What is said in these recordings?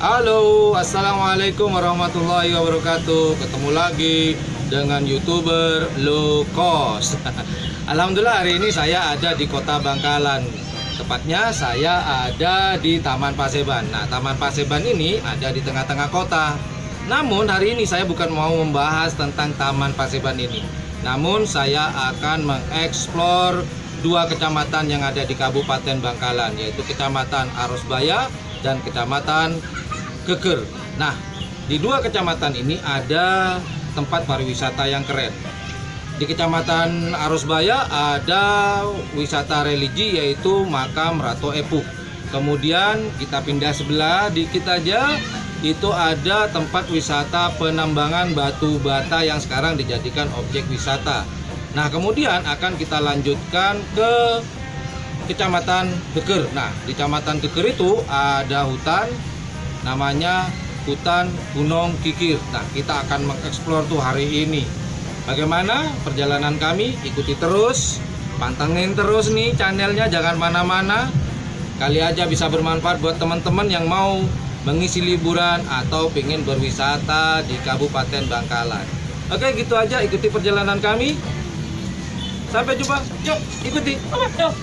Halo, assalamualaikum warahmatullahi wabarakatuh. Ketemu lagi dengan youtuber low cost. Alhamdulillah hari ini saya ada di kota Bangkalan. Tepatnya saya ada di Taman Paseban. Nah, Taman Paseban ini ada di tengah-tengah kota. Namun hari ini saya bukan mau membahas tentang Taman Paseban ini. Namun saya akan mengeksplor dua kecamatan yang ada di Kabupaten Bangkalan, yaitu Kecamatan Arosbaya dan Kecamatan Geger. Nah, di dua kecamatan ini ada tempat pariwisata yang keren. Di Kecamatan Arosbaya ada wisata religi yaitu makam Ratu Epuk. Kemudian kita pindah sebelah dikit aja, itu ada tempat wisata penambangan batu bata yang sekarang dijadikan objek wisata. Nah, kemudian akan kita lanjutkan ke Kecamatan Geger. Nah, di Kecamatan Geger itu ada hutan namanya Hutan Gunung Kikir. Nah, kita akan mengeksplor tuh hari ini. Bagaimana perjalanan kami? Ikuti terus, pantengin terus nih channelnya, jangan mana-mana. Kali aja bisa bermanfaat buat teman-teman yang mau mengisi liburan atau pengen berwisata di Kabupaten Bangkalan. Oke, gitu aja, ikuti perjalanan kami. Sampai jumpa. Yuk, ikuti. Yuk.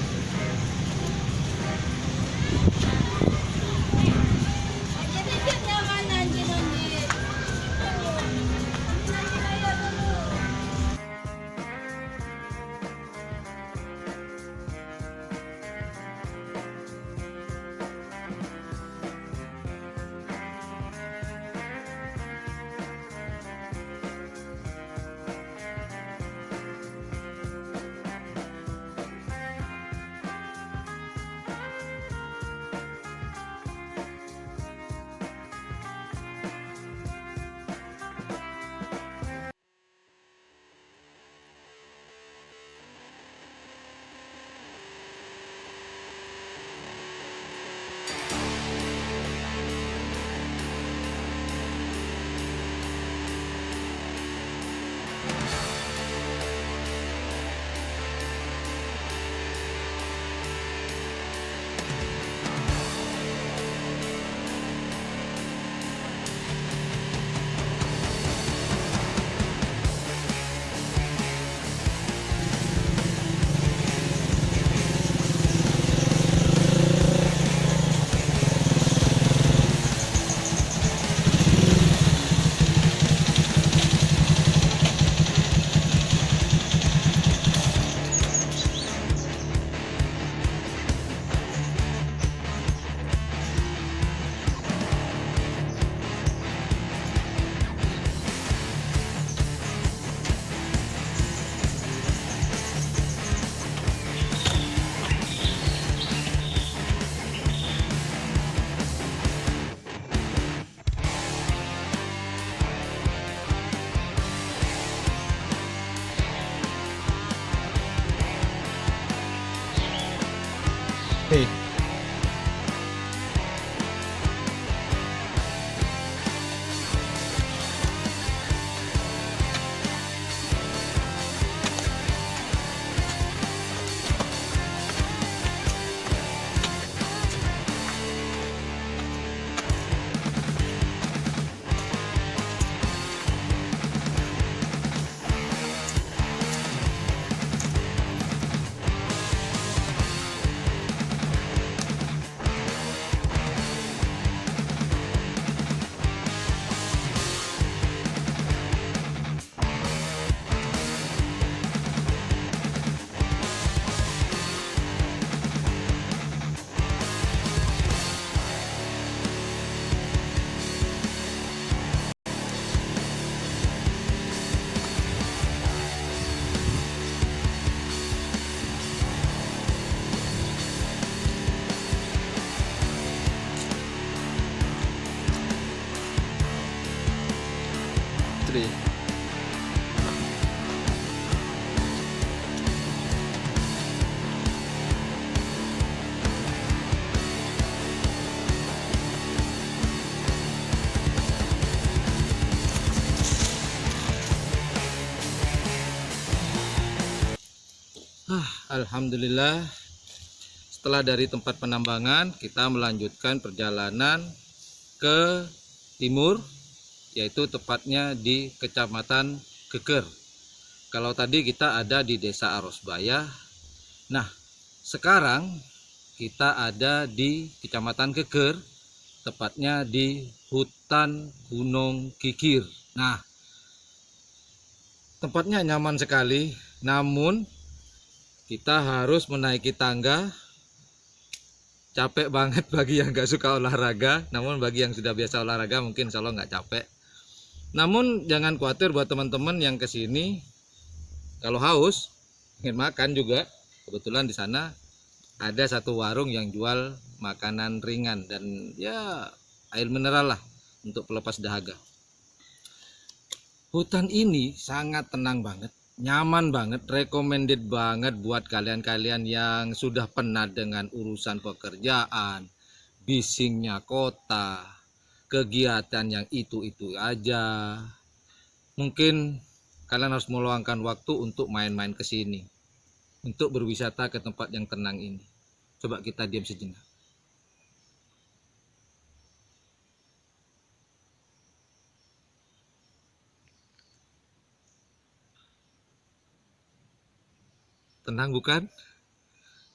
Hey. Three. Alhamdulillah, setelah dari tempat penambangan kita melanjutkan perjalanan ke timur, yaitu tepatnya di Kecamatan Geger. Kalau tadi kita ada di Desa Arosbaya, nah sekarang kita ada di Kecamatan Geger, tepatnya di hutan Gunung Gigir. Nah, tempatnya nyaman sekali, namun kita harus menaiki tangga. Capek banget bagi yang gak suka olahraga, namun bagi yang sudah biasa olahraga mungkin insya Allah nggak capek. Namun jangan khawatir buat teman-teman yang kesini, kalau haus ingin makan juga, kebetulan di sana ada satu warung yang jual makanan ringan dan ya air mineral lah untuk pelepas dahaga. Hutan ini sangat tenang banget, nyaman banget, recommended banget buat kalian-kalian yang sudah penat dengan urusan pekerjaan, bisingnya kota, kegiatan yang itu-itu aja. Mungkin kalian harus meluangkan waktu untuk main-main ke sini, untuk berwisata ke tempat yang tenang ini. Coba kita diam sejenak. Tenang bukan?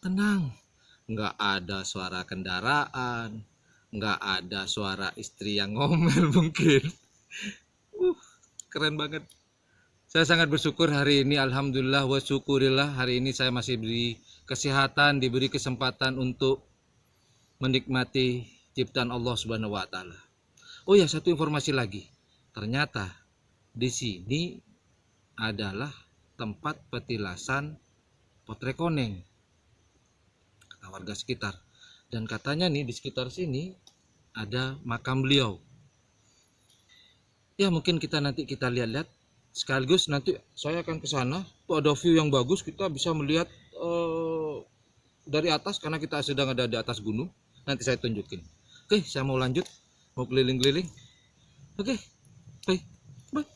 Tenang. Nggak ada suara kendaraan, nggak ada suara istri yang ngomel mungkin. Keren banget. Saya sangat bersyukur hari ini, alhamdulillah wa syukurillah, hari ini saya masih diberi kesehatan, diberi kesempatan untuk menikmati ciptaan Allah Subhanahu wa taala. Oh ya, satu informasi lagi. Ternyata di sini adalah tempat petilasan Potrekoneng, kata warga sekitar. Dan katanya nih di sekitar sini ada makam beliau. Ya mungkin nanti kita lihat-lihat. Sekaligus nanti saya akan ke sana. Tuh ada view yang bagus, kita bisa melihat dari atas karena kita sedang ada di atas gunung. Nanti saya tunjukin. Oke, saya mau lanjut, mau keliling-keliling. Oke, bye. Bye.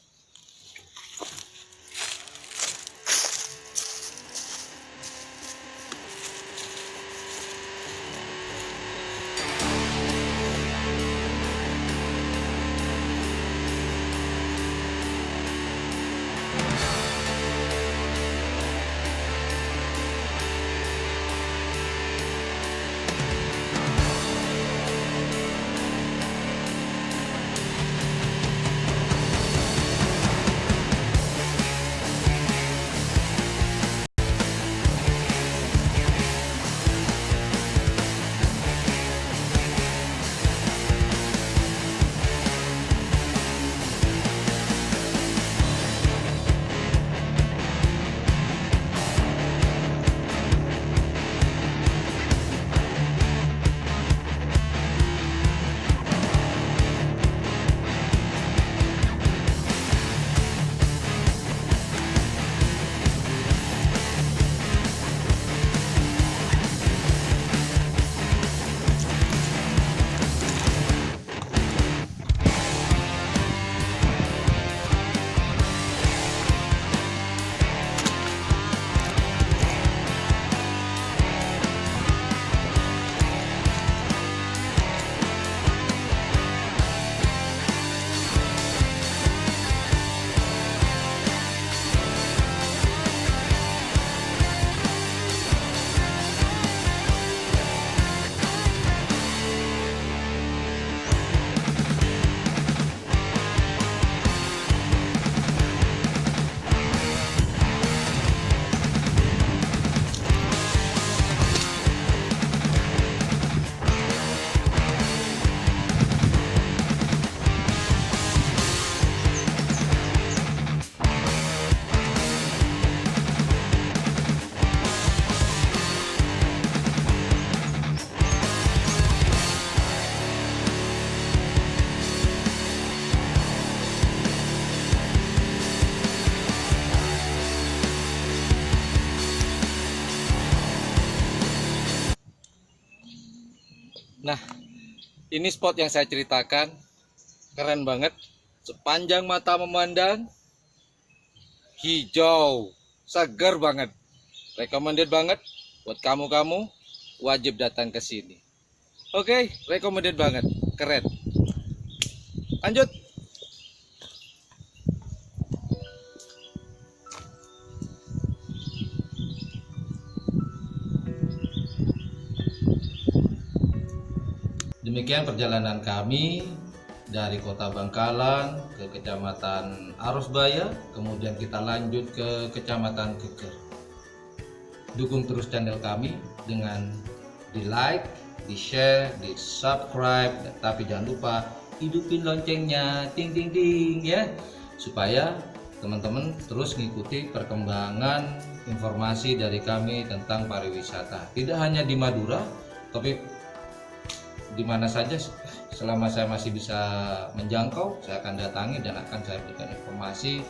Nah, ini spot yang saya ceritakan, keren banget. Sepanjang mata memandang, hijau, segar banget. Recommended banget buat kamu-kamu, wajib datang ke sini. Oke, recommended banget, keren. Lanjut. Demikian perjalanan kami dari Kota Bangkalan ke Kecamatan Arosbaya, kemudian kita lanjut ke Kecamatan Keker. Dukung terus channel kami dengan di like, di share, di subscribe, tapi jangan lupa hidupin loncengnya, ting ting ting ya, supaya teman-teman terus mengikuti perkembangan informasi dari kami tentang pariwisata. Tidak hanya di Madura, tapi di mana saja selama saya masih bisa menjangkau, saya akan datangi dan akan saya berikan informasi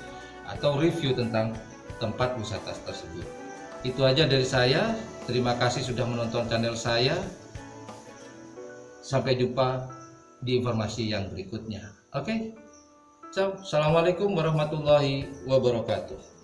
atau review tentang tempat wisata tersebut. Itu aja dari saya. Terima kasih sudah menonton channel saya. Sampai jumpa di informasi yang berikutnya. Oke? Ciao. Assalamualaikum warahmatullahi wabarakatuh.